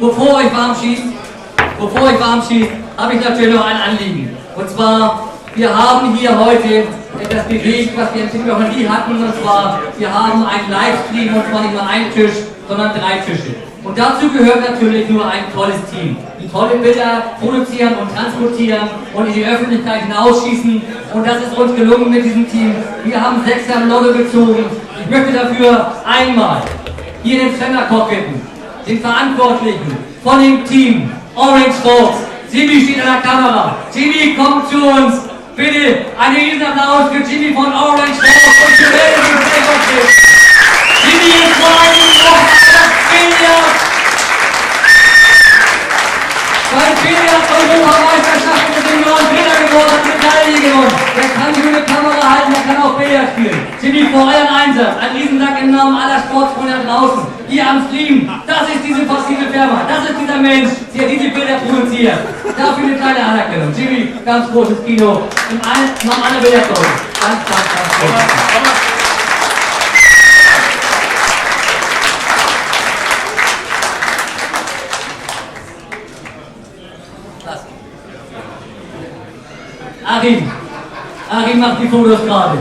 bevor ich warm schieße, habe ich natürlich noch ein Anliegen. Und zwar, wir haben hier heute etwas bewegt, was wir im noch nie hatten. Und zwar, wir haben einen Livestream, und zwar nicht nur einen Tisch, sondern 3 Tische. Und dazu gehört natürlich nur ein tolles Team, die tolle Bilder produzieren und transportieren und in die Öffentlichkeit hinausschießen. Und das ist uns gelungen mit diesem Team. Wir haben 6 am Lotto gezogen. Ich möchte dafür einmal hier den Trainerkoch bitten, den Verantwortlichen von dem Team Orange Fox. Jimmy steht an der Kamera. Jimmy, komm zu uns. Bitte einen riesen Applaus für Jimmy von Orange Fox und für Welt. Jimmy ist vor einigen Wochen bei Europameisterschaften mit Senioren Bilder geworden, hat Medaille gewonnen. Der kann sich eine Kamera halten, der kann auch Bilder spielen. Jimmy, vor euren Einsatz, ein Riesendank im Namen aller Sportfreunde da draußen. Hier am Stream, das ist diese passive Firma, das ist dieser Mensch, der diese Bilder produziert. Dafür eine kleine Anerkennung. Jimmy, ganz großes Kino. Im Namen aller Bilderfreunde. Ganz groß. Achim macht die Fotos gerade.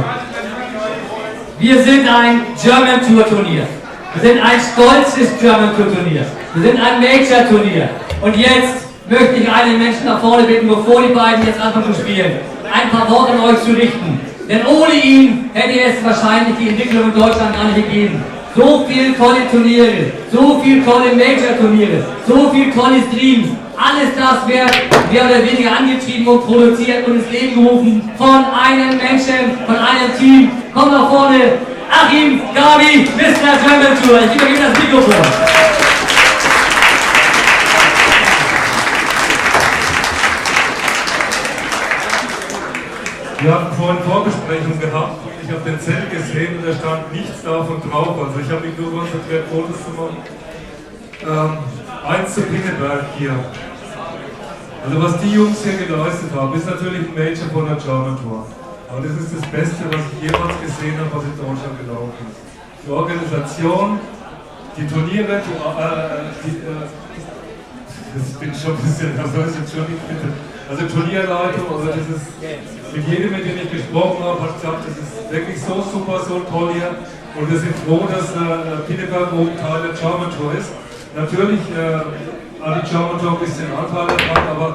Wir sind ein German Tour Turnier. Wir sind ein stolzes German Tour Turnier. Wir sind ein Major Turnier. Und jetzt möchte ich einen Menschen nach vorne bitten, bevor die beiden jetzt anfangen zu spielen, ein paar Worte an euch zu richten. Denn ohne ihn hätte es wahrscheinlich die Entwicklung in Deutschland gar nicht gegeben. So viele tolle Turniere, so viele tolle Major Turniere, so viele tolle Streams. Alles das wird mehr oder weniger angetrieben und produziert und ins Leben gerufen von einem Menschen, von einem Team. Kommt nach vorne, Achim, Gabi, Mr. German Tour. Ich gebe ihm das Mikrofon. Wir hatten vorhin Vorbesprechung gehabt und ich habe den Zettel gesehen und da stand nichts davon drauf. Also ich habe mich nur konzentriert, Fotos zu machen. 1 zu Pinneberg hier. Also was die Jungs hier geleistet haben, ist natürlich ein Major von der German Tour. Aber das ist das Beste, was ich jemals gesehen habe, was in Deutschland gelaufen ist. Die Organisation, die Turniere, das bin schon ein bisschen, das soll ich jetzt schon nicht bitte. Also Turnierleitung, also das ist, mit jedem, mit dem ich gesprochen habe, hat gesagt, das ist wirklich so super, so toll hier. Und wir sind froh, dass Pinneberg oben Teil der German Tour ist. Natürlich hat die German Tour ein bisschen Anteil daran, aber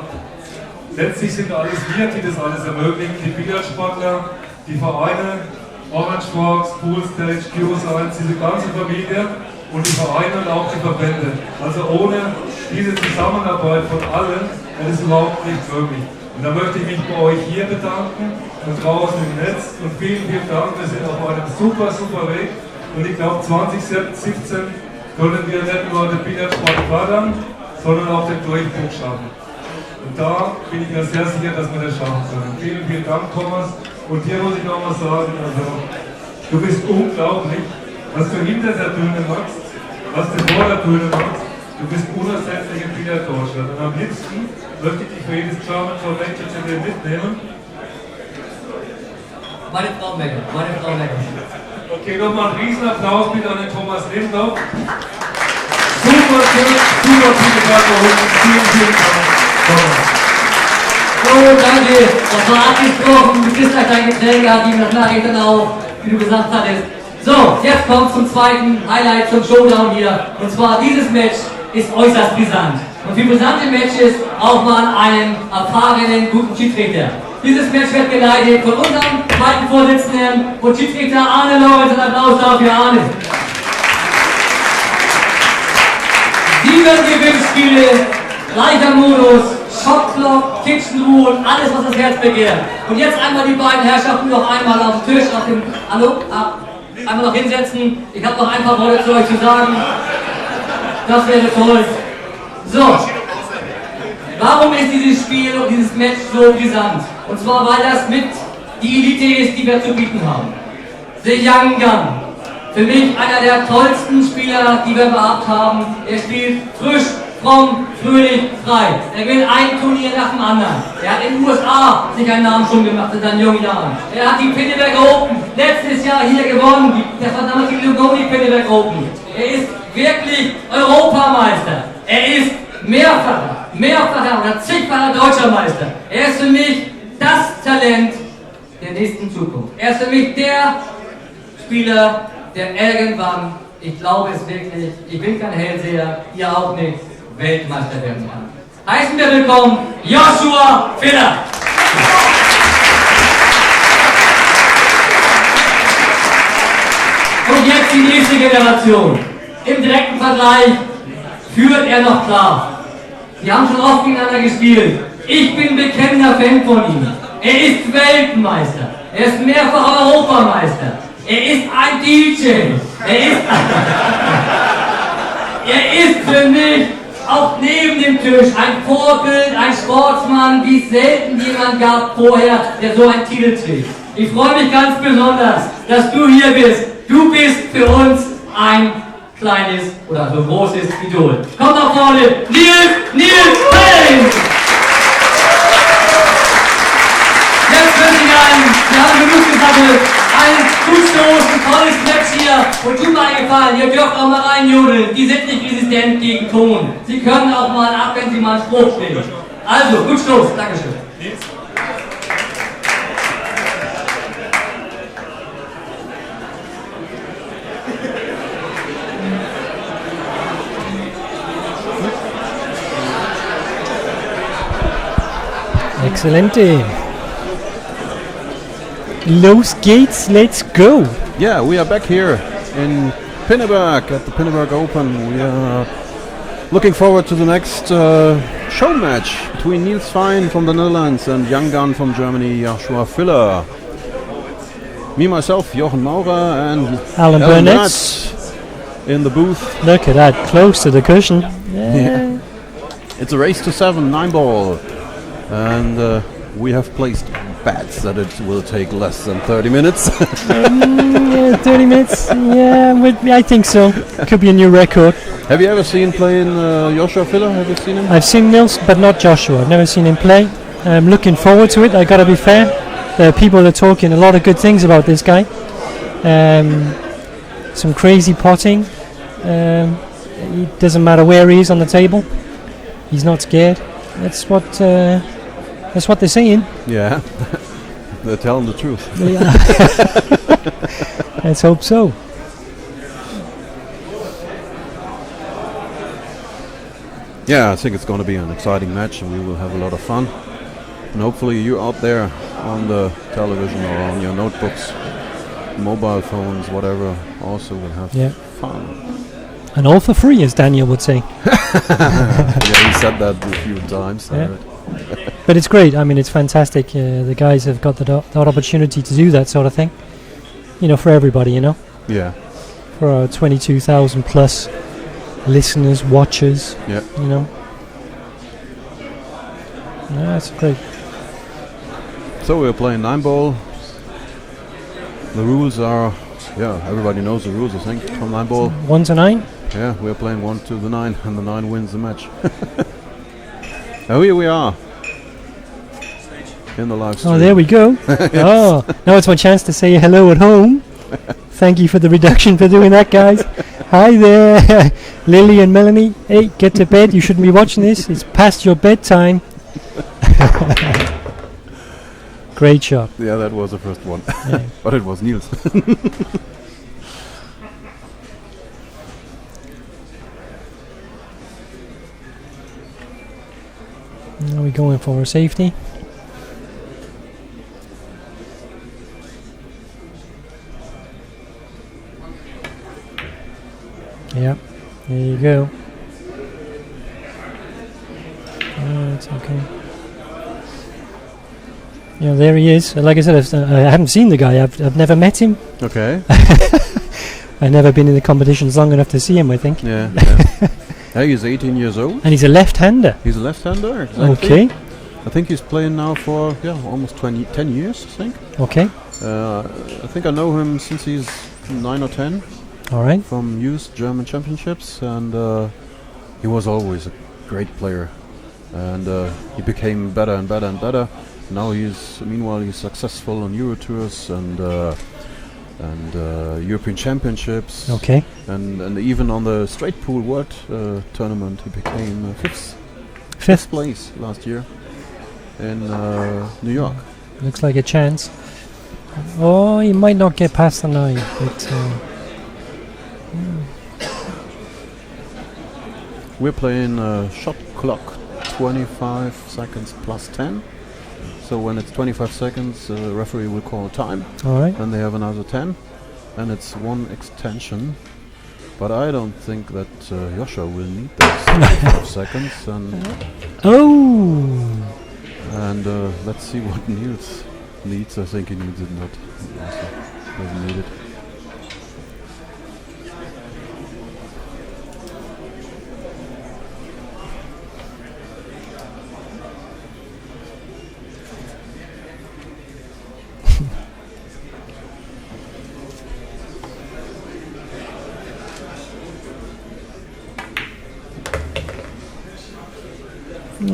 letztlich sind alles wir, die das alles ermöglichen. Die Billardsportler, die Vereine, Orange Fox, Pool Stage, Q1, diese ganze Familie und die Vereine und auch die Verbände. Also ohne diese Zusammenarbeit von allen wäre es überhaupt nicht möglich. Und da möchte ich mich bei euch hier bedanken und draußen im Netz und vielen, vielen Dank. Wir sind auf einem super, super Weg und ich glaube 2017 können wir nicht nur den Billardsport fördern, sondern auch den Durchbruch schaffen. Und da bin ich mir sehr sicher, dass wir das schaffen können. Vielen, vielen Dank, Thomas. Und dir muss ich noch mal sagen, also, du bist unglaublich, was du hinter der Bühne machst, was du vor der Bühne machst. Du bist unersetzlich im Billard Deutschland. Und am liebsten möchte ich dich für jedes German Tour Major Turnier mitnehmen. Meine Frau Mecker. Okay, nochmal einen riesen Applaus bitte an den Thomas Lindloff. Super, viele vielen Dank. So, danke. Das war abgesprochen. Du bist halt dein Getränk, hat ihm das nachher dann auch, wie du gesagt hattest. So, jetzt kommt zum zweiten Highlight, zum Showdown hier. Und zwar dieses Match ist äußerst brisant. Und wie brisante Matches auch mal einen erfahrenen, guten Schiedsrichter. Dieses Match wird geleitet von unserem zweiten Vorsitzenden und Schiedsrichter Arne Lorenz. Ein Applaus dafür, Arne. 7 Gewinnspiele, gleicher Modus, Shotclock, Kitchen Rule, alles was das Herz begehrt. Und jetzt einmal die beiden Herrschaften noch einmal auf den Tisch, auf dem, hallo, einmal noch hinsetzen. Ich habe noch ein paar Worte zu euch zu sagen. Das wäre toll. So, warum ist dieses Spiel und dieses Match so brisant? Und zwar, weil das mit die Elite ist, die wir zu bieten haben. The Young Gun. Für mich einer der tollsten Spieler, die wir überhaupt haben. Er spielt frisch, fromm, fröhlich, frei. Er gewinnt ein Turnier nach dem anderen. Er hat in den USA sich einen Namen schon gemacht in seinen jungen Jahren. Er hat die Pinneberg Open letztes Jahr hier gewonnen. Das war damals die Longoni Pinneberg Open. Er ist wirklich Europameister. Er ist mehrfacher oder zigfacher Deutscher Meister. Er ist für mich das Talent der nächsten Zukunft. Er ist für mich der Spieler, der irgendwann, ich glaube es wirklich, ich bin kein Hellseher, ihr auch nicht, Weltmeister werden kann. Heißen wir willkommen Joshua Filler. Und jetzt die nächste Generation. Im direkten Vergleich führt er noch klar. Sie haben schon oft gegeneinander gespielt. Ich bin bekennender Fan von ihm. Er ist Weltmeister. Er ist mehrfacher Europameister. Er ist ein DJ. Er ist für mich auch neben dem Tisch ein Vorbild, ein Sportsmann, wie es selten jemand gab vorher, der so einen Titel trägt. Ich freue mich ganz besonders, dass du hier bist. Du bist für uns ein kleines oder so großes Idol. Komm nach vorne, Niels Feijen! Jetzt wünsche ich allen, wir haben genug gesammelt, allen Zustoß, ein tolles Match hier und tut mir einen Gefallen, ihr dürft auch mal reinjodeln, die sind nicht resistent gegen Ton. Sie können auch mal ab, wenn sie mal einen Spruch bringen. Also, gut Stoß, Dankeschön. Excelente. Los geht's, let's go. Yeah, we are back here in Pinneberg at the Pinneberg Open. We are looking forward to the next show match between Niels Feijen from the Netherlands and young gun from Germany, Joshua Filler. Me, myself, Jochen Maurer and Alan Burnett in the booth. Look at that, close to the cushion. Yeah. It's a race to 7, 9-ball. And we have placed bets that it will take less than 30 minutes. Yeah, 30 minutes. Yeah, I think so. Could be a new record. Have you ever seen playing Joshua Filler? Have you seen him? I've seen Niels, but not Joshua. I've never seen him play. I'm looking forward to it. I gotta be fair. There are people that are talking a lot of good things about this guy. Some crazy potting. It doesn't matter where he is on the table. He's not scared. That's what they're saying. Yeah, they're telling the truth. Let's hope so. Yeah, I think it's going to be an exciting match and we will have a lot of fun. And hopefully you out there on the television or on your notebooks, mobile phones, whatever, also will have fun. And all for free, as Daniel would say. Yeah, he said that a few times. Yeah. But it's great. I mean, it's fantastic. The guys have got that opportunity to do that sort of thing. You know, for everybody, you know. Yeah. For our 22,000 plus listeners, watchers. Yeah. You know. Yeah, that's great. So we're playing 9-ball. The rules are, everybody knows the rules, I think, from 9-ball. 1 to 9. Yeah, we're playing 1 to the 9, and the 9 wins the match. Now here we are in the live stream. Oh, there we go. Oh, now it's my chance to say hello at home. Thank you for the reduction for doing that, guys. Hi there, Lily and Melanie. Hey, get to bed. You shouldn't be watching this. It's past your bedtime. Great shot. Yeah, that was the first one. Yeah. But it was Niels. Are we going for a safety? Yep, there you go. It's okay. Yeah, there he is. Like I said, I haven't seen the guy. I've never met him. Okay. I've never been in the competitions long enough to see him, I think. Yeah. Hey, he's 18 years old. And he's a left-hander. He's a left-hander, exactly. Okay. I think he's playing now for almost 10 years, I think. Okay. I think I know him since he's 9 or 10. All right. From youth German championships, and he was always a great player. And he became better and better and better. Now he's successful on Euro tours, and and European Championships. Okay. And even on the straight pool world tournament, he became fifth place last year in New York. Looks like a chance. Oh, he might not get past the 9, but We're playing shot clock 25 seconds plus 10. So when it's 25 seconds, the referee will call time. all right. Then they have another 10, and it's one extension. But I don't think that Joshua will need those 25 seconds. And let's see what Niels needs. I think he needs it not. Also doesn't need it.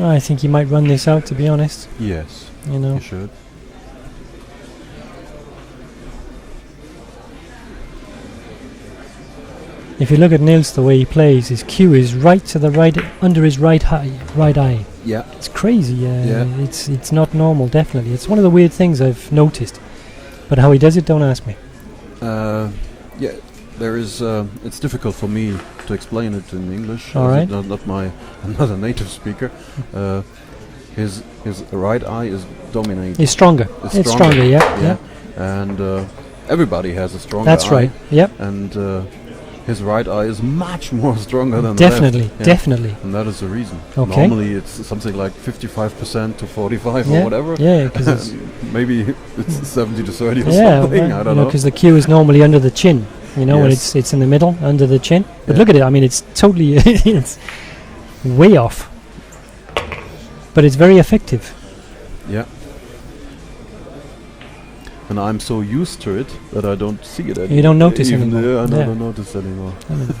I think he might run this out, to be honest. Yes, You know. he should. If you look at Niels, the way he plays, his cue is right to the right, under his right eye. Yeah. It's crazy. Yeah. It's not normal. Definitely, it's one of the weird things I've noticed. But how he does it, don't ask me. Yeah, there is. It's difficult for me to explain it in English. All right. I'm not a native speaker. His right eye is dominating. It's stronger. It's stronger. Yeah. And everybody has a stronger That's eye. right. Yep. And his right eye is much more stronger than Definitely. the left. Yeah. Definitely. And that is the reason. Okay. Normally it's something like 55% to 45 Yeah. or whatever. Yeah, because Maybe it's 70 to 30 or yeah, something. I don't know. because the cue is normally under the chin. You know, when Yes. it's in the middle, under the chin. But Yeah. look at it. I mean, it's totally it's way off. But it's very effective. Yeah. And I'm so used to it that I don't see it anymore. You don't notice Even anymore. I Yeah. don't notice anymore. I mean,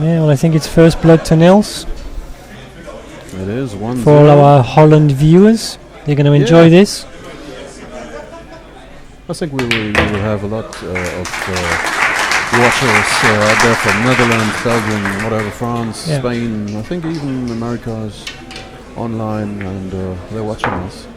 yeah, well, I think it's first blood to Niels It is 1-0. for all our Holland viewers. They're going to enjoy Yeah. this. I think we will have a lot of watchers out there from Netherlands, Belgium, whatever, France, Yeah. Spain. I think even America is online and they're watching us.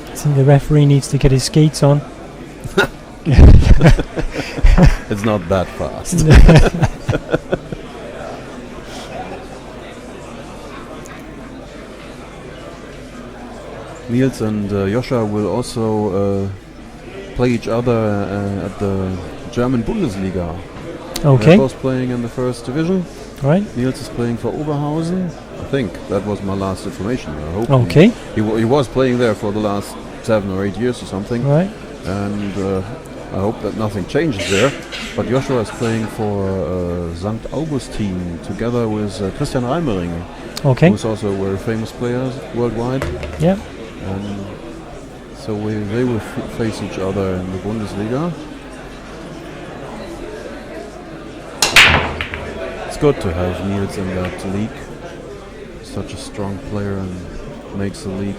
I think the referee needs to get his skates on. It's not that fast. Niels and Joshua will also play each other at the German Bundesliga. They're Okay, both playing in the first division. right. Niels is playing for Oberhausen. I think that was my last information. I hope Okay, he was playing there for the last 7 or 8 years or something. right. And I hope that nothing changes there. But Joshua is playing for St. Augustin together with Christian Reimering, Okay, who's also a very famous player worldwide. yeah. And so they will face each other in the Bundesliga. It's good to have Niels in that league. Such a strong player and makes the league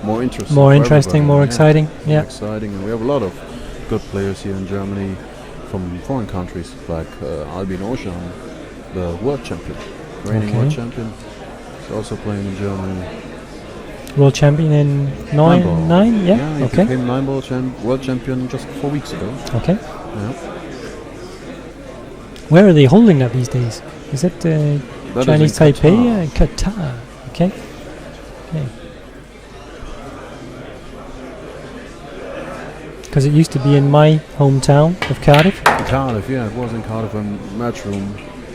more interesting. More for interesting, everybody. more Yeah. exciting. More Yeah. exciting, and we have a lot of good players here in Germany from foreign countries, like Albin Ocean, the world champion, reigning world Okay. champion, is also playing in Germany. World champion in Nine-ball. nine? Yeah. he Okay. became 9-ball world champion just 4 weeks ago. Okay. Yeah. Where are they holding that these days? Is it That is in Chinese Taipei? Qatar. Qatar. Okay. Okay. Because it used to be in my hometown of Cardiff. Cardiff, yeah, it was in Cardiff when Matchroom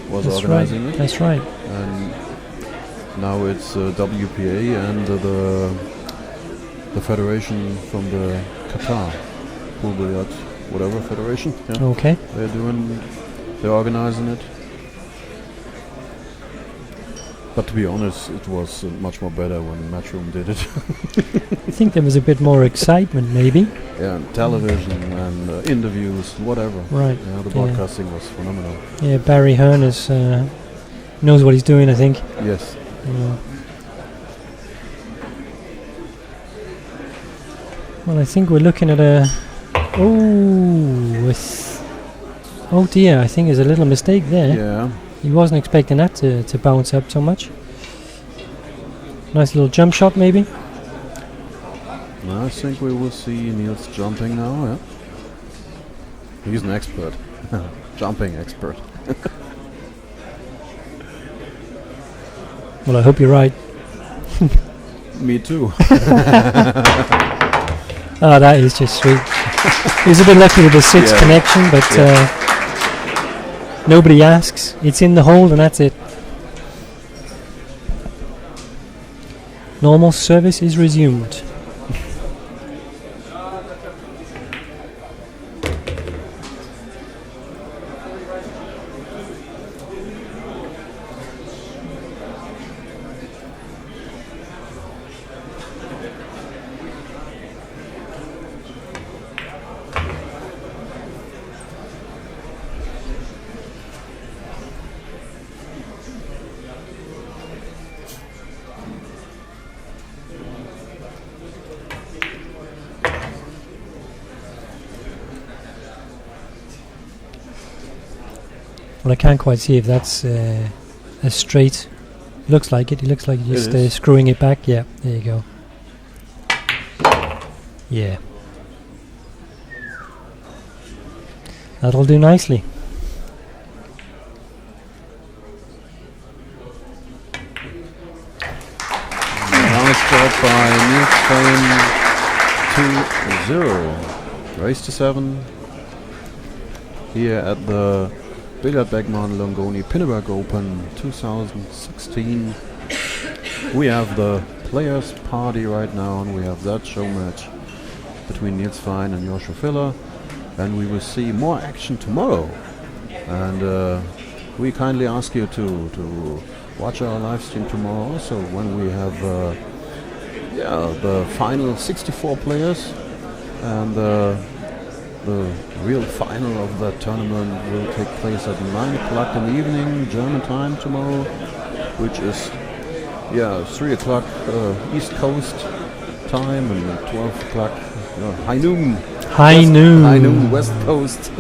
was That's right. organizing it. That's right. And Now it's WPA and the federation from the Qatar, pool billiard, whatever federation. Yeah. Okay. They're organizing it. But to be honest, it was much more better when Matchroom did it. I think there was a bit more excitement, maybe. Yeah, and television and interviews, whatever. Right. Yeah, the broadcasting was phenomenal. Yeah, Barry Hearn knows what he's doing, I think. Yes. Yeah. Well, I think we're looking at a... Oh dear, I think there's a little mistake there. Yeah. He wasn't expecting that to bounce up so much. Nice little jump shot, maybe. I think we will see Niels jumping now, yeah. He's an expert. Jumping expert. Well, I hope you're right. Me too. Oh, that is just sweet. He was a bit lucky with the 6 connection, but nobody asks. It's in the hole and that's it. Normal service is resumed. Well, I can't quite see if that's a straight. Looks like it. It looks like you're just screwing it back. Yeah, there you go. Yeah. That'll do nicely. Nice job by Niels Feijen, 2-0. Race to 7 here at the Beckmann Longoni Pinneberg Open 2016. We have the players party right now, and we have that show match between Niels Feijen and Joshua Filler, and we will see more action tomorrow. And we kindly ask you to watch our live stream tomorrow also, when we have the final 64 players, and the real final of the tournament will take place at 9 o'clock in the evening, German time tomorrow, which is 3 o'clock East Coast time, and 12 o'clock high noon West Coast.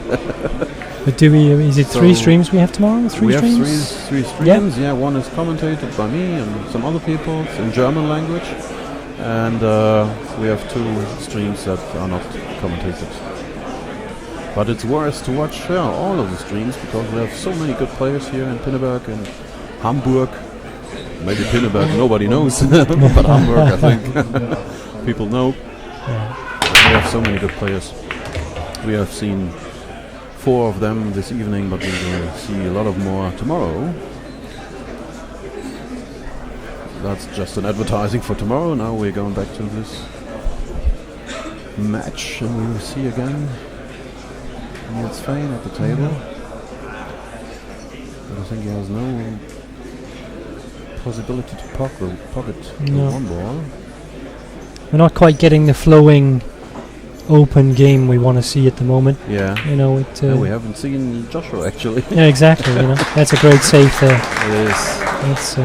But is it 3 streams we have tomorrow? We have three streams. Yeah, one is commentated by me and some other people in German language, and we have 2 streams that are not commentated. But it's worth to watch all of the streams, because we have so many good players here in Pinneberg and Hamburg. Maybe Pinneberg nobody knows, but Hamburg I think people know. We have so many good players. We have seen 4 of them this evening, but we will see a lot of more tomorrow. That's just an advertising for tomorrow. Now we're going back to this match, and we will see again Niels Feijen at the table. But I think he has no possibility to pocket the one ball. We're not quite getting the flowing open game we want to see at the moment. Yeah. We haven't seen Joshua actually. Yeah, exactly. That's a great save there. It is. That's.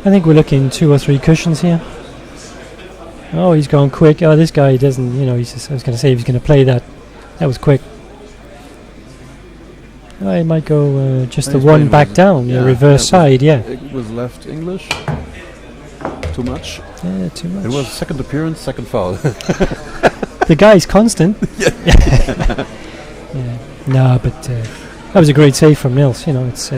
I think we're looking 2 or 3 cushions here. Oh, he's going quick. Oh, this guy doesn't. He's just, I was going to say he was going to play that. That was quick. Oh, he might go just the one back down, the reverse side. Yeah. It was left English. Too much. Yeah, too much. It was second appearance, second foul. The guy's constant. Yeah. No, but that was a great save from Niels. It's.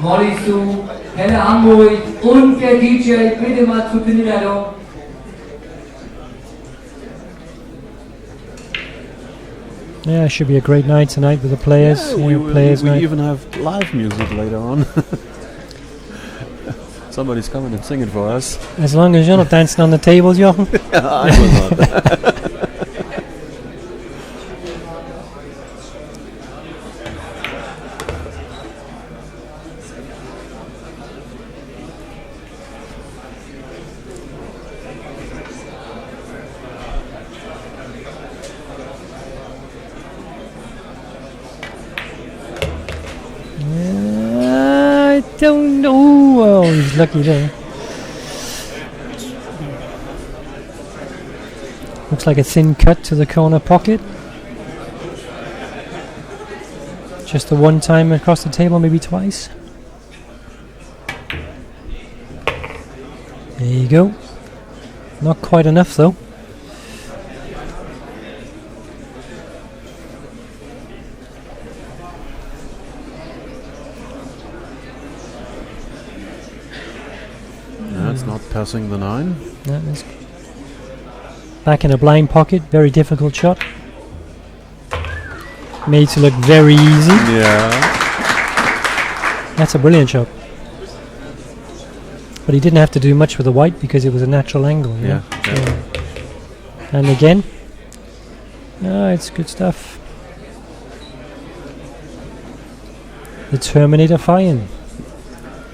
Morisu, Helle Hamburg und der DJ bitte mal zu Pinneberg. Yeah, it should be a great night tonight with the players. Yeah, players we night. even have live music later on. Somebody's coming and singing for us. As long as you're not dancing on the tables, Jochen. I will not. I don't know. Oh, he's lucky there. Looks like a thin cut to the corner pocket. Just the one time across the table, maybe twice. There you go. Not quite enough though. That's not passing the 9. That is back in a blind pocket, very difficult shot. Made to look very easy. Yeah. That's a brilliant shot. But he didn't have to do much with the white because it was a natural angle. Yeah. And again. It's good stuff. The Terminator Feijen.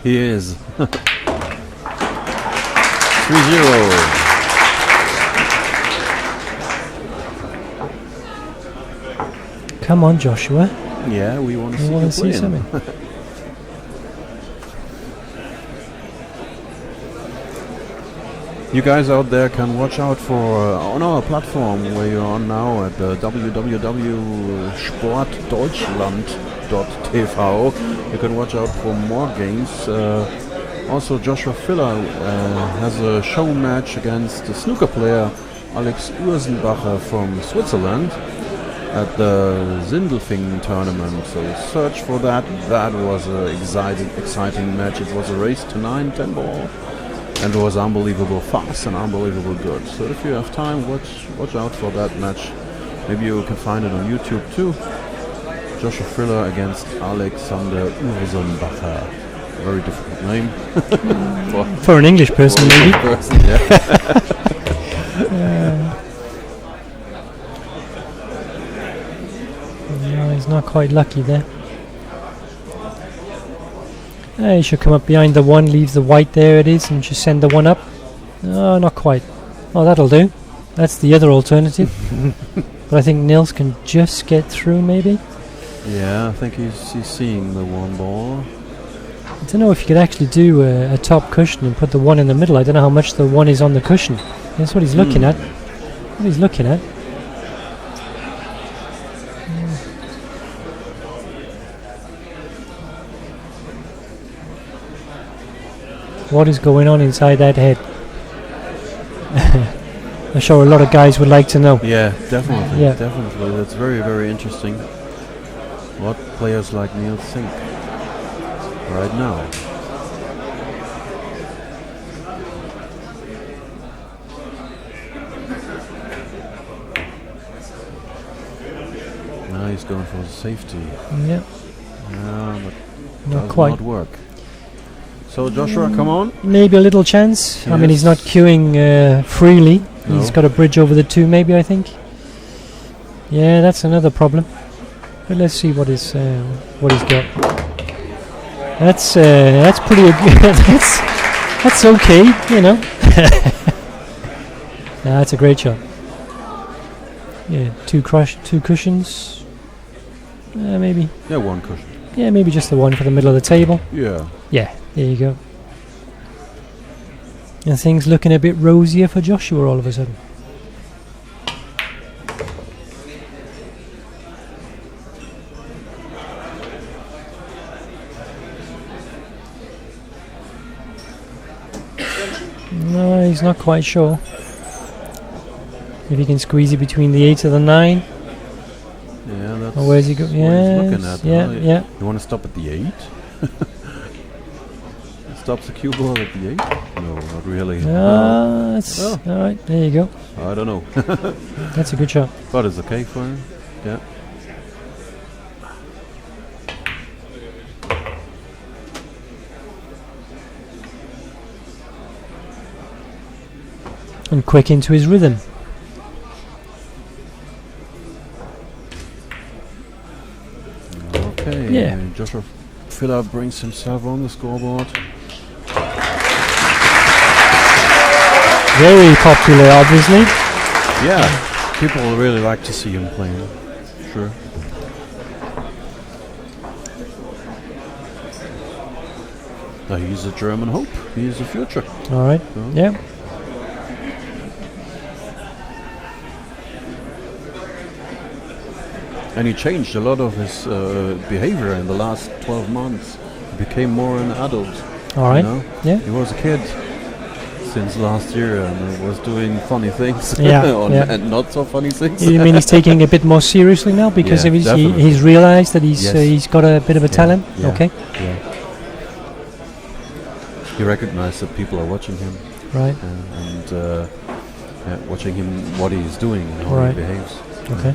He is. 3-0. Come on, Joshua. Yeah, we want to We see want you to see playing. something. You guys out there can watch out for on our platform where you're on now at www.sportdeutschland.tv. You can watch out for more games. Also, Joshua Filler has a show match against the snooker player Alex Ursenbacher from Switzerland at the Sindelfingen tournament. So search for that. That was an exciting match. It was a race to 9-10 ball. And it was unbelievable fast and unbelievable good. So if you have time, watch out for that match. Maybe you can find it on YouTube too. Joshua Friller against Alexander Ursenbacher. Very difficult name. For an English person, maybe. No, he's not quite lucky there. He should come up behind the 1, leave the white there it is, and just send the 1 up. Oh, not quite. Oh, that'll do. That's the other alternative. But I think Niels can just get through, maybe. Yeah, I think he's seeing the 1 ball. I don't know if you could actually do a top cushion and put the 1 in the middle. I don't know how much the 1 is on the cushion. That's what he's looking at. What he's looking at. What is going on inside that head? I'm sure a lot of guys would like to know. Yeah, definitely. Yeah. Definitely. That's very, very interesting. What players like Niels think right now. Now he's going for the safety. Yeah. But Not does quite. not work. So Joshua, come on. Maybe a little chance. I mean, he's not queuing freely. No. He's got a bridge over the 2, maybe, I think. Yeah, that's another problem. But let's see what he's got. That's pretty. That's okay, you know. That's a great shot. Yeah, 2 cushions. Maybe. Yeah, 1 cushion. Yeah, maybe just the 1 for the middle of the table. Yeah. Yeah, there you go. And things looking a bit rosier for Joshua all of a sudden. No, he's not quite sure. If he can squeeze it between the 8 and the 9. Yeah, that's Or where's he go? what he's looking at. Yeah. You want to stop at the 8? Stops the cue ball at the 8? No, not really. That's Oh. alright, there you go. I don't know. That's a good shot. But it's okay for him. Yeah. and quick into his rhythm. Okay, Yeah. Joshua Filler brings himself on the scoreboard. Very popular, obviously. Yeah, people really like to see him playing. Sure. He's a German hope. He's the future. All right. So. Yeah. And he changed a lot of his behavior in the last 12 months. He became more an adult. All right. You know? Yeah. He was a kid since last year and was doing funny things Yeah, and not so funny things. You mean he's taking it a bit more seriously now because Yeah, definitely. he's realized that Yes. he's got a bit of a talent? Yeah. Okay. Yeah. He recognized that people are watching him Right. and watching him, what he's doing and how Right. he behaves. Okay.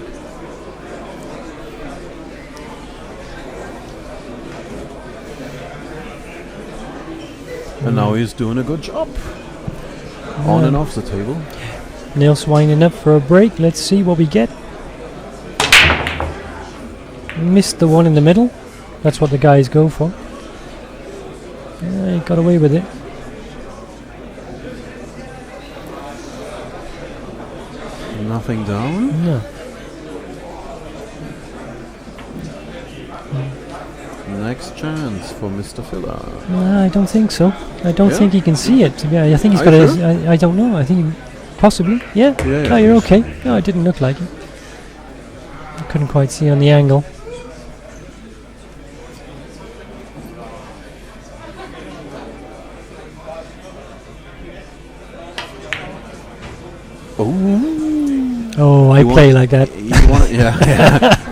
And now he's doing a good job on and off the table. Niels winding up for a break. Let's see what we get. Missed the one in the middle. That's what the guys go for. Yeah, he got away with it. Nothing down. No. Next chance for Mr. Filler. No, I don't think so. I don't Yeah? think he can see it. Yeah, I think he's Are got you a. sure? I don't know. I think possibly. Yeah. Yeah, Oh, you're he's- okay. No, it didn't look like it. I couldn't quite see on the angle. Oh, Oh, I You play want- like that. he wanted,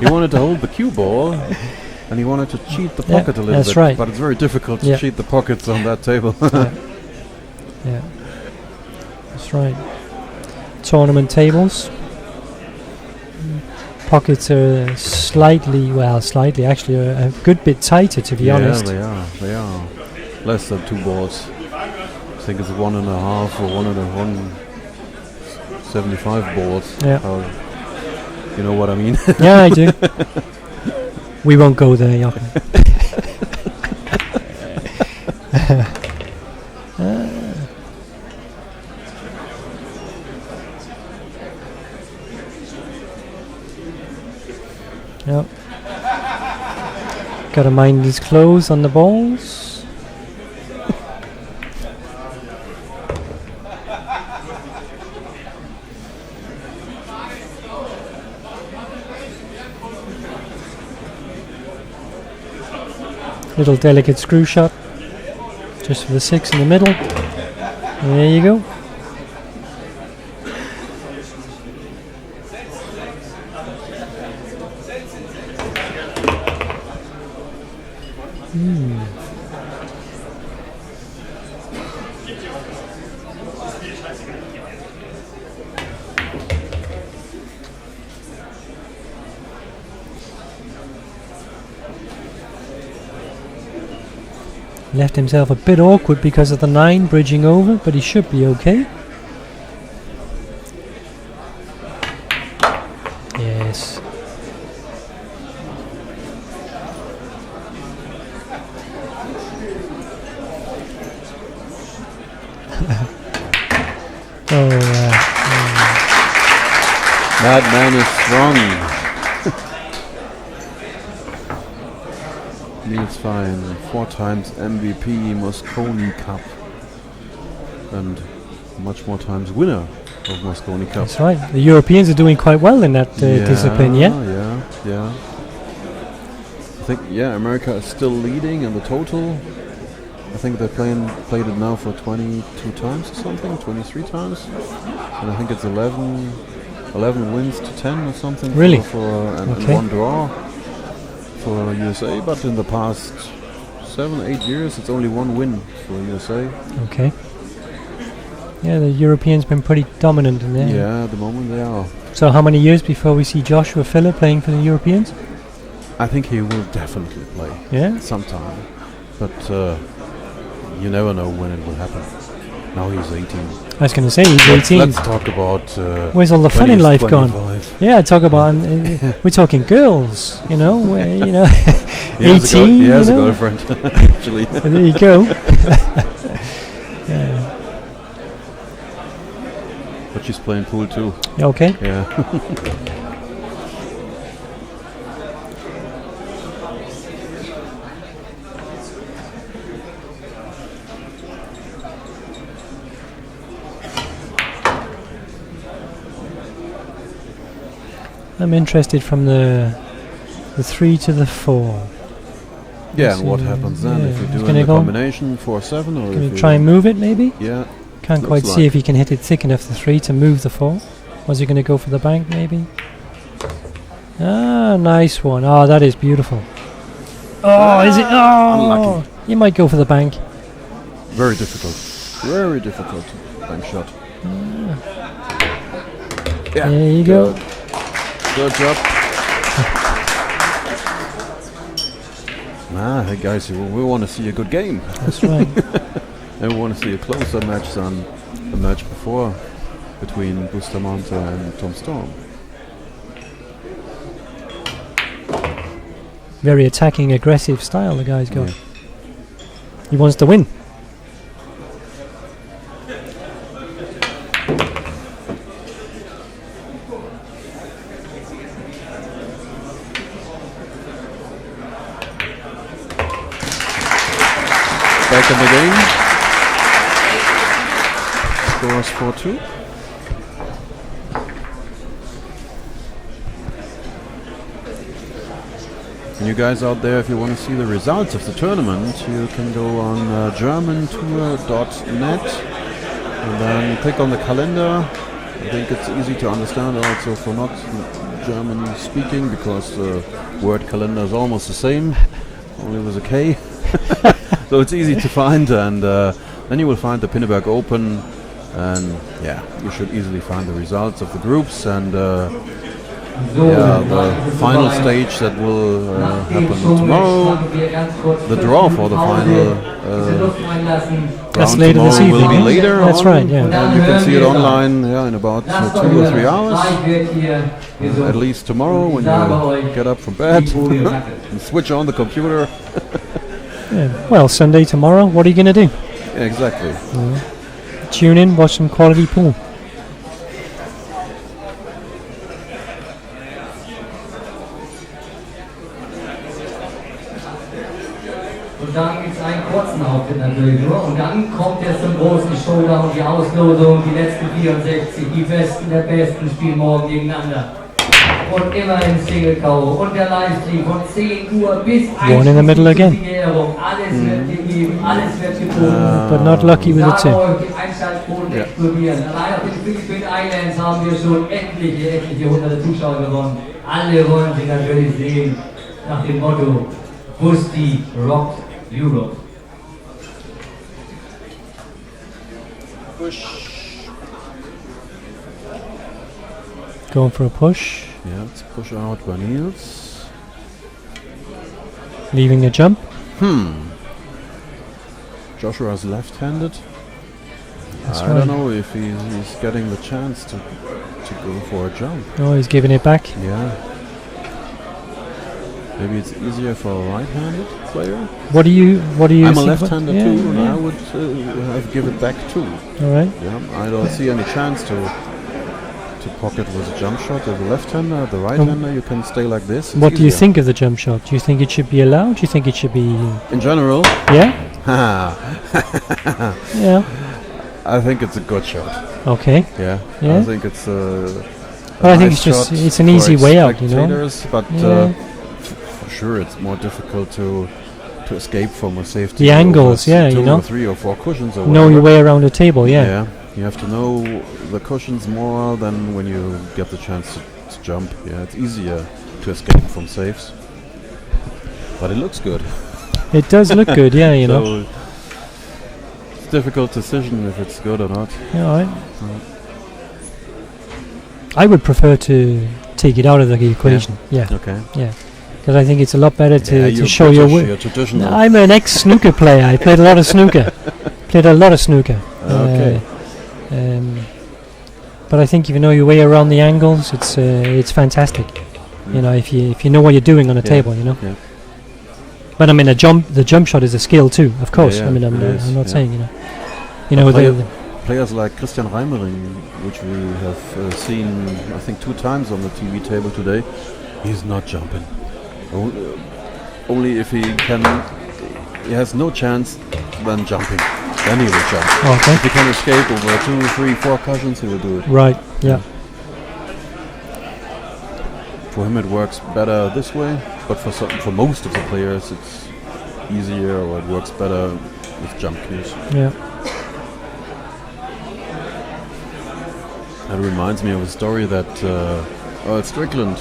he wanted to hold the cue ball, and he wanted to cheat the Yeah, pocket a little that's bit. right. But it's very difficult to Yeah. cheat the pockets on that table. Yeah, that's right. Tournament tables. Pockets are slightly, actually a good bit tighter, to be honest. They are. They are less than 2 balls. I think it's 1.5 or 1.75 balls. Yeah. You know what I mean? Yeah, I do. We won't go there, Jochen. Yep. Gotta mind his clothes on the balls. Little delicate screw shot. Just for the 6 in the middle. There you go. Left himself a bit awkward because of the 9 bridging over, but he should be okay. Yes. That man is strong. Niels Feijen, 4 times MVP Mosconi Cup, and much more times winner of Mosconi Cup. That's right. The Europeans are doing quite well in that discipline, yeah? Yeah. I think, America is still leading in the total. I think they played it now for 22 times or something, 23 times. And I think it's 11 wins to 10 or something. Really? And Okay. 1 draw for USA. But in the past 7-8 years, it's only 1 win for USA. Okay. Yeah, the Europeans been pretty dominant in there. Yeah, at the moment they are. So how many years before we see Joshua Filler playing for the Europeans? I think he will definitely play Yeah? sometime. But you never know when it will happen. Now he's 18. I was going to say he's 18. Let's talk about. Where's all the fun when in he's life gone? 25. Yeah, talk about. We're talking girls, where, He has 18. He has a girlfriend, actually. And there you go. Yeah. But she's playing pool too. Okay. Yeah. I'm interested from the 3 to the 4. Yeah, and what happens then if you do a combination 4-7, or can if you try and move it maybe? Yeah. Can't quite see if you can hit it thick enough the 3 to move the 4. Was he going to go for the bank maybe? Ah, nice one. Oh, that is beautiful. Oh, is it? Oh, unlucky. You might go for the bank. Very difficult. Very difficult bank shot. Yeah. There you go. Good job. Hey guys, we want to see a good game. That's right. And we want to see a closer match than the match before between Bustamente and Tom Storm. Very attacking, aggressive style the guy's got. He wants to win. Back in the game. Scores 4-2. And you guys out there, if you want to see the results of the tournament, you can go on germantour.net and then click on the calendar. I think it's easy to understand also for not German speaking, because the word calendar is almost the same, only with a K. So it's easy to find, and then you will find the Pinneberg Open, and you should easily find the results of the groups, and the final stage that will happen tomorrow. The draw for the final that's later this evening. Will be later. That's on, right, yeah. And you can see it online in about 2 or 3 hours. At least tomorrow when you get up from bed and switch on the computer. Yeah. Well, Sunday tomorrow, what are you going to do? Yeah, exactly. Tune in, watch some quality pool. Und dann gibt es einen kurzen Auftritt natürlich nur. Und dann kommt es zum großen Showdown, die Auslosung, die letzten 64, die Besten der Besten spielen morgen gegeneinander. Und immer im Single-K.O. Und der Livestream von 10 Uhr bis 1 in the middle again. Alles wird gegeben, alles wird geboten. But not lucky with the 2. Die Einschaltquoten explodieren. Allein auf den Philippine Islands haben wir schon etliche hunderte Zuschauer gewonnen. Alle wollen sie natürlich sehen, nach dem Motto Busti rockt Europe. Push. Going for a push. Yeah, it's push out by Niels. Leaving a jump. Joshua's left-handed. That's I don't know if he's getting the chance to go for a jump. Oh, he's giving it back. Yeah. Maybe it's easier for a right-handed player. What do you? I'm a think left-hander too, and I would have give it back too. All right. Yeah, I don't see any chance to pocket with a jump shot as a left-hander. The right-hander, you can stay like this. What do you think of the jump shot? Do you think it should be allowed? Do you think it should be? In general. Yeah. Yeah. I think it's a good shot. Okay. Yeah. Yeah. I think it's a But I think nice it's just shot it's an for easy way out, you know. spectators, but for sure it's more difficult to escape from a safety. The angles, over you 2 know. or 3 or 4 cushions or Know whatever. your way around a table, yeah. Yeah. You have to know the cushions more than when you get the chance to jump. Yeah, it's easier to escape from safes. But it looks good. It does look good, yeah, you know. So it's a difficult decision if it's good or not. Yeah, all right. I would prefer to take it out of the equation. Yeah. Okay. Yeah. Because I think it's a lot better to you're show your British, way. you're traditional. I'm an ex-snooker player. I played a lot of snooker. Okay. But I think if you know your way around the angles, it's fantastic. You know, if you know what you're doing on a table, you know. Yeah. But I mean, the jump shot is a skill too, of course. Yeah, I mean, it I'm is, not yeah. saying, you know, Players like Christian Reimering, which we have seen, I think, 2 times on the TV table today, he's not jumping. Only if he has no chance, then jumping. Then he will jump. Okay. If he can escape over 2, 3, 4 cushions, he will do it. Right. Yeah. For him, it works better this way, but for most of the players, it's easier, or it works better with jump cues. Yeah. That reminds me of a story that Strickland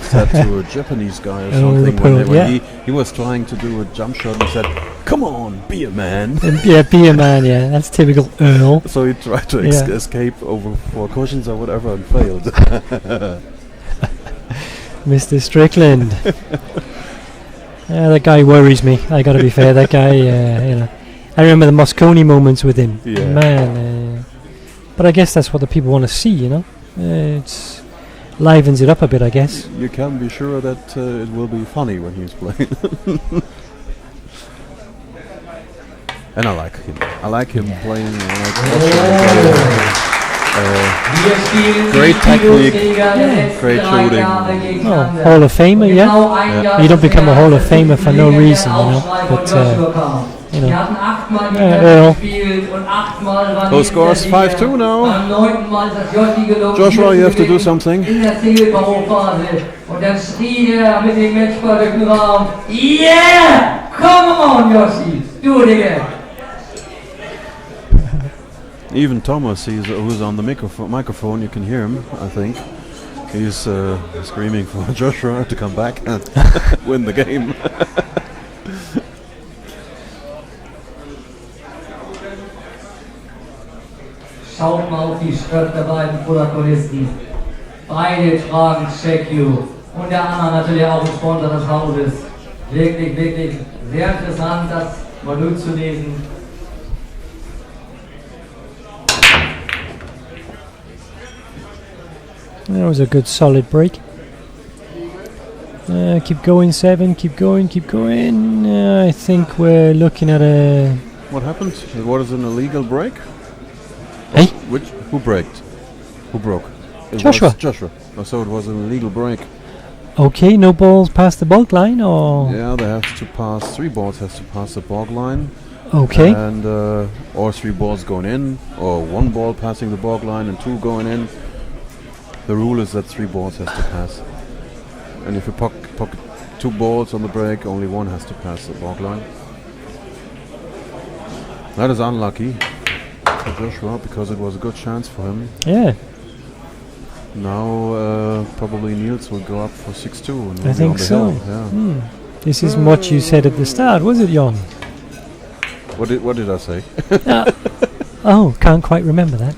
said to a Japanese guy or something when he was trying to do a jump shot and said, "Come on, be a man." Yeah, be a man. Yeah, that's typical Earl. So he tried to escape over 4 cushions or whatever and failed. Mr. Strickland. That guy worries me. I gotta be fair. That guy, I remember the Mosconi moments with him. Yeah. Man. But I guess that's what the people want to see, you know. It's livens it up a bit, I guess. You can be sure that it will be funny when he's playing. And I like him. I like him playing. I like watching him play. Great technique, great shooting. Oh, Hall of Famer, yeah? You don't become a Hall of Famer for no reason, you know. But, Earl. So scores 5-2 now. Joshua, you have to do something. Yeah! Come on, Yoshi! Do it again! Even Thomas, who's on the microphone, you can hear him, I think. He's screaming for Joshua to come back and win the game. Schaut mal auf die Stirn der beiden Protagonisten. Beide tragen Check You. Und der andere natürlich auch ein Sponsor des Hauses. Wirklich, wirklich sehr interessant, das mal durchzulesen. That was a good solid break. Keep going, 7. Keep going. I think we're looking at a... What happened? What is an illegal break? Hey? Who braked? Who broke? It Joshua. was Joshua. Oh, so it was an illegal break. Okay, no balls past the bulk line, or... Yeah, they have to pass, 3 balls has to pass the balk line. Okay. And or 3 balls going in, or 1 ball passing the balk line and 2 going in. The rule is that 3 balls has to pass. And if you pocket 2 balls on the break, only 1 has to pass the balk line. That is unlucky for Joshua, because it was a good chance for him. Yeah. Now probably Niels will go up for 6-2. And I think so. Yeah. This isn't what you said at the start, was it, Jon? What did I say? Oh, can't quite remember that.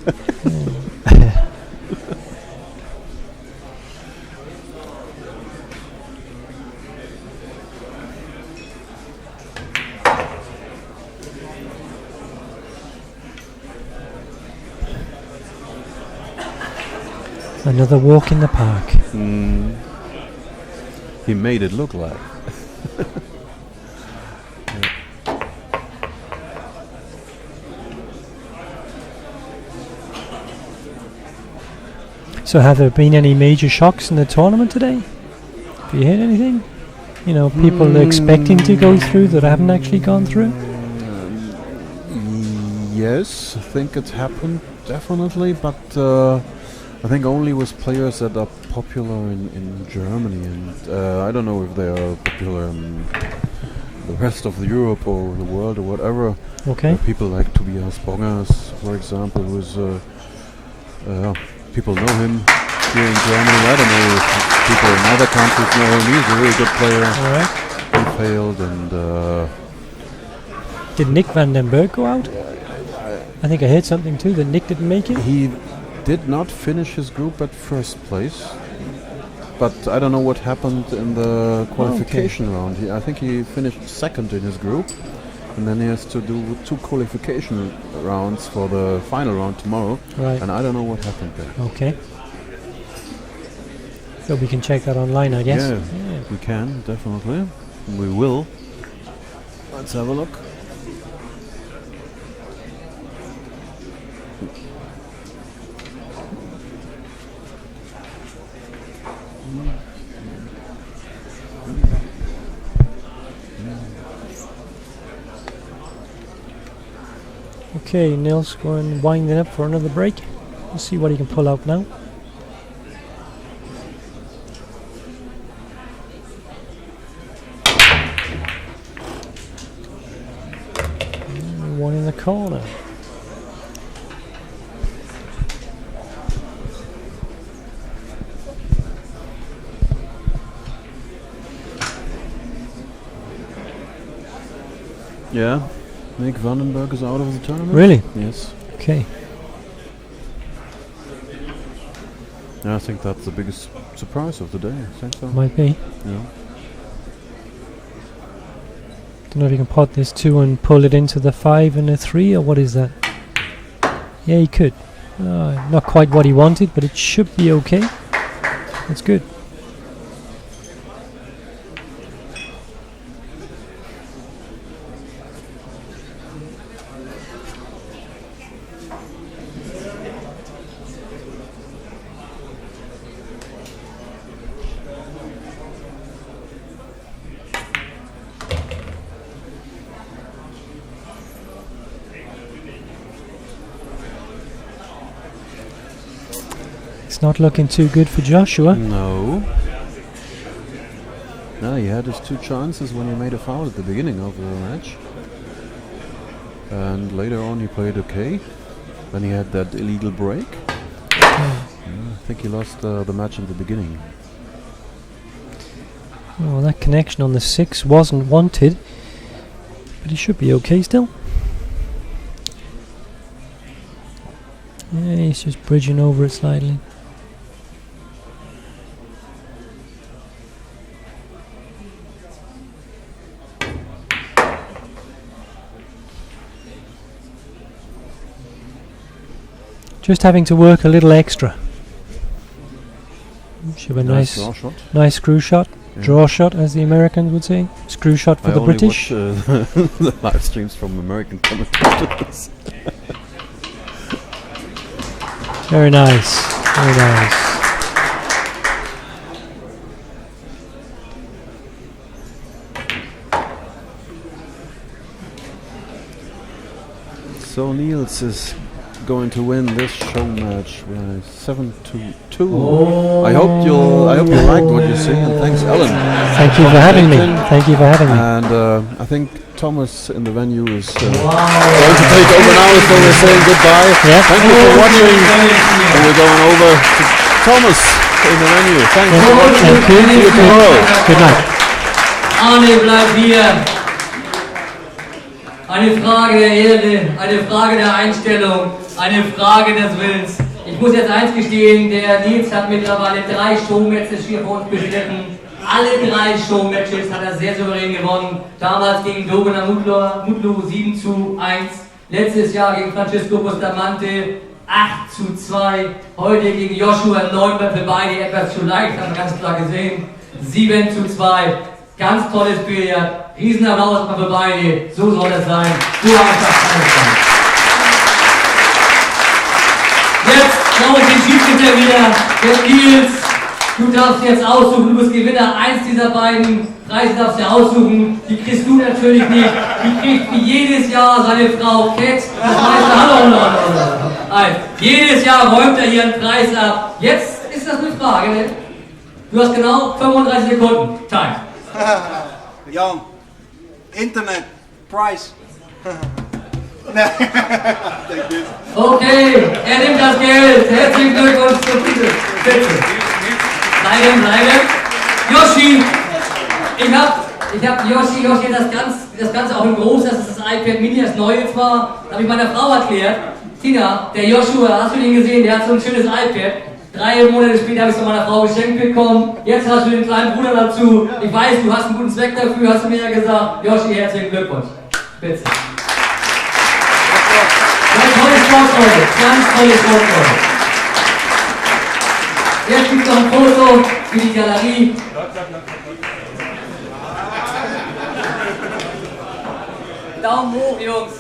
Another walk in the park. He made it look like. So have there been any major shocks in the tournament today? Have you heard anything? You know, people expecting to go through that haven't actually gone through? Yes, I think it happened, definitely, but I think only with players that are popular in Germany, and I don't know if they are popular in the rest of Europe or the world or whatever. Okay. People like Tobias Bongers, for example, who's people know him here in Germany. I don't know if people in other countries know him. He's a really good player. All right. He failed, and did Nick van den Berg go out? I think I heard something too that Nick didn't make it. he did not finish his group at first place, but I don't know what happened in the qualification round. I think he finished second in his group, and then he has to do 2 qualification rounds for the final round tomorrow. Right. And I don't know what happened there. Okay. So we can check that online, I guess. Yeah, we can, definitely. We will. Let's have a look. Okay, Niels going winding up for another break. Let's see what he can pull out now. One in the corner. Yeah, Nick Vandenberg is out of the tournament. Really? Yes. Okay. Yeah, I think that's the biggest surprise of the day. I think so. Might be. Yeah. Don't know if you can pot this 2 and pull it into the 5 and a 3, or what is that? Yeah, he could. Not quite what he wanted, but it should be okay. That's good. It's not looking too good for Joshua. No. No, he had his 2 chances when he made a foul at the beginning of the match. And later on he played okay. Then he had that illegal break. Yeah, I think he lost the match in the beginning. Oh, that connection on the 6 wasn't wanted. But he should be okay still. Yeah, he's just bridging over it slightly. Just having to work a little extra. Should be a Nice nice draw shot. nice screw shot. Yeah. Draw shot, as the Americans would say. Screw shot for I the only British. watch the live streams from American commentators. Very nice. Very nice. So Niels is going to win this show match with 7-2. I hope you liked what you see, and thanks, Alan. Thank you for having me. Thank you for having me. And I think Thomas in the venue is going to take over now, so we're saying goodbye. Yeah. Thank you for watching. And we're going over to Thomas in the venue. Thanks for watching. Thank you. See you tomorrow. Good night. Arne bleibt hier. Eine Frage der Ehre, eine Frage der Einstellung, eine Frage des Willens. Ich muss jetzt eins gestehen, der Niels hat mittlerweile 3 Showmatches hier vor uns bestritten. Alle 3 Showmatches hat er sehr souverän gewonnen. Damals gegen Dogana Mutlu 7:1. Letztes Jahr gegen Francisco Bustamente 8:2. Heute gegen Joshua 9 für beide etwas zu leicht, haben wir ganz klar gesehen. 7:2. Ganz tolles Billard. Riesenapplaus mal für beide. So soll es sein. So einfach kann es sein. Jetzt brauche ich den Schiedsrichter wieder. Der Niels, du darfst jetzt aussuchen. Du bist Gewinner. Eins dieser beiden Preise darfst du aussuchen. Die kriegst du natürlich nicht. Die kriegt wie jedes Jahr seine Frau Cat. Das heißt, hallo. Jedes Jahr räumt er ihren Preis ab. Jetzt ist das eine Frage, ne? Du hast genau 35 Sekunden. Time. Jan, internet, price. Okay, er nimmt das Geld. Herzlichen Glückwunsch zur Titel. Bitte. Bleiben. Yoshi, ich hab Yoshi das Ganze auch in groß, das ist das iPad Mini, das neue zwar. Da habe ich meiner Frau erklärt. Tina, der Joshua, hast du den gesehen? Der hat so ein schönes iPad. 3 Monate später habe ich es von meiner Frau geschenkt bekommen. Jetzt hast du den kleinen Bruder dazu. Ich weiß, du hast einen guten Zweck dafür, hast du mir ja gesagt. Yoshi, herzlichen Glückwunsch. Spitze. Ganz tolles Wort, Leute. Ganz tolles Wort, Leute. Jetzt gibt es noch ein Foto für die Galerie. Daumen hoch, Jungs.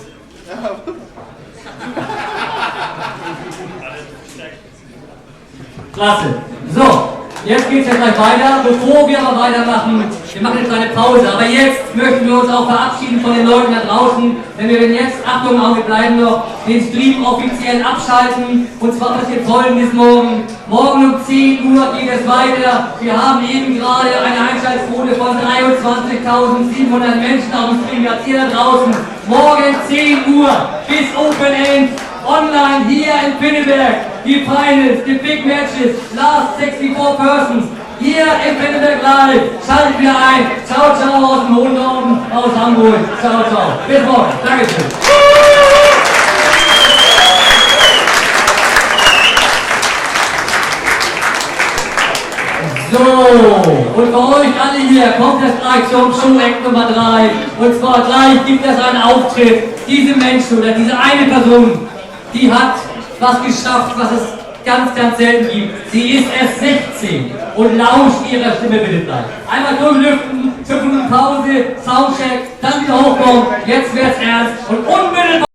Klasse. So, jetzt geht es ja gleich weiter. Bevor wir aber weitermachen, wir machen eine kleine Pause. Aber jetzt möchten wir uns auch verabschieden von den Leuten da draußen. Denn wir werden jetzt, Achtung, wir bleiben noch, den Stream offiziell abschalten. Und zwar passiert Folgendes morgen. Morgen um 10 Uhr geht es weiter. Wir haben eben gerade eine Einschaltquote von 23.700 Menschen auf dem Stream. Ihr da draußen. Morgen 10 Uhr bis Open End. Online hier in Pinneberg, die Finals, die Big Matches, last 64 persons, hier in Pinneberg live, schaltet wieder ein, ciao ciao aus dem hohen Norden, aus Hamburg, ciao ciao, bis morgen, Dankeschön. So, und für euch alle hier kommt es gleich zum Show-Act Nummer 3, und zwar gleich gibt es einen Auftritt, diese Menschen oder diese eine Person, die hat was geschafft, was es ganz, ganz selten gibt. Sie ist erst 16 und lauscht ihrer Stimme bitte gleich. Einmal durchlüften, 5 Minuten Pause, Soundcheck, dann wieder hochkommen, jetzt wird's ernst und unmittelbar